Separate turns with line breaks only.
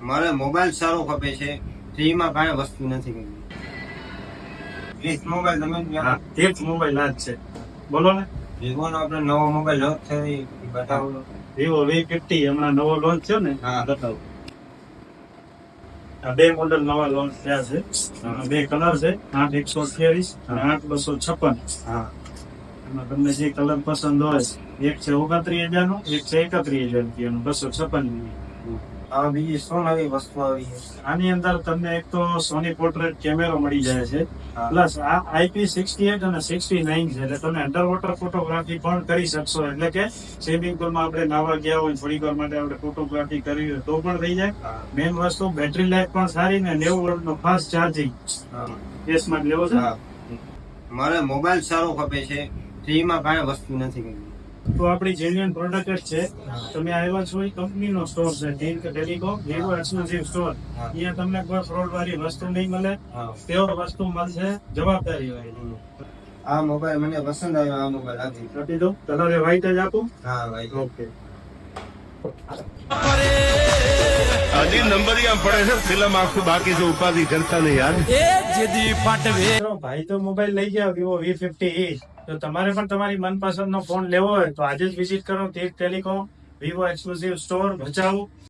મારે મોબાઈલ સારો ખપે છે, ફ્રીમાં કાંઈ વસ્તુ નથી ગમી. પ્લીઝ મોબાઈલ તમે
હા, એક મોબાઈલ આ જ છે. બોલો ને.
વિવોનો આપણે નવો મોબાઈલ લોન્ચ થયો એ બતાવો.
વિવો V50 હમણાં નવો લોન્ચ થયો ને.
હા.
બતાવો. આ બે મોડેલ નવા લોન્ચ થયા છે. બે કલર છે, 8128 અને 8256.
હા.
એમાં તમને જે કલર પસંદ હોય, એક છે 29,000 નો, એક છે 31,000 રૂપિયાનો, 256.
આ બીજી શું નવી વસ્તુ આવી છે?
આની અંદર તમને એક તો સોની પોર્ટ્રેટ કેમેરો મળી જાય છે,
હા.
પ્લસ આ IP68 અને 69 છે, એટલે તમે અંડર વોટર ફોટોગ્રાફી પણ કરી શકશો. એટલે કે સ્વિમિંગ પુલમાં આપણે નાવા ગયા હોય, થોડીક વાર માટે આપણે ફોટોગ્રાફી કરવી હોય તો પણ થઈ જાય.
હા.
મેઇન વસ્તુ બેટરી લાઈફ પણ સારી ને 90 વોલ્ટનો ફાસ્ટ ચાર્જિંગ.
હા.
કેસમાં જ લેવો છે.
હા. મારે મોબાઈલ સારો ખપે છે, ફ્રીમાં કાંઈ વસ્તુ નથી ગમી.
તો આપણી જેન્યુઅન પ્રોડક્ટ જ છે. તમે આવ્યા છો એ કંપનીનો સ્ટોર છે, ટીંક ટેલિકોમ વિવો એક્સક્લુઝિવ સ્ટોર.
હા.
અહીંયા તમને કોઈ ફ્રોડ વાળી વસ્તુ નહીં મળે,
હા.
પ્યોર વસ્તુ મળશે, જવાબદારી હોય.
આ મોબાઈલ મને પસંદ આવ્યો. આ મોબાઈલ આપી.
આપી દો. કલર એ વ્હાઈટ જ આપું.
હા ભાઈ.
ઓકે.
હજી નંબરિયા પડે છે, ફિલ્મ આખું બાકી છે, ઉપાધિ કરતા નહીં યાર.
ભાઈ તો મોબાઈલ લઈ ગયા વિવો V50. તો તમારે પણ તમારી મનપસંદ નો ફોન લેવો હોય તો આજે જ વિઝિટ કરો ટીંક telecom Vivo exclusive store Bhachau.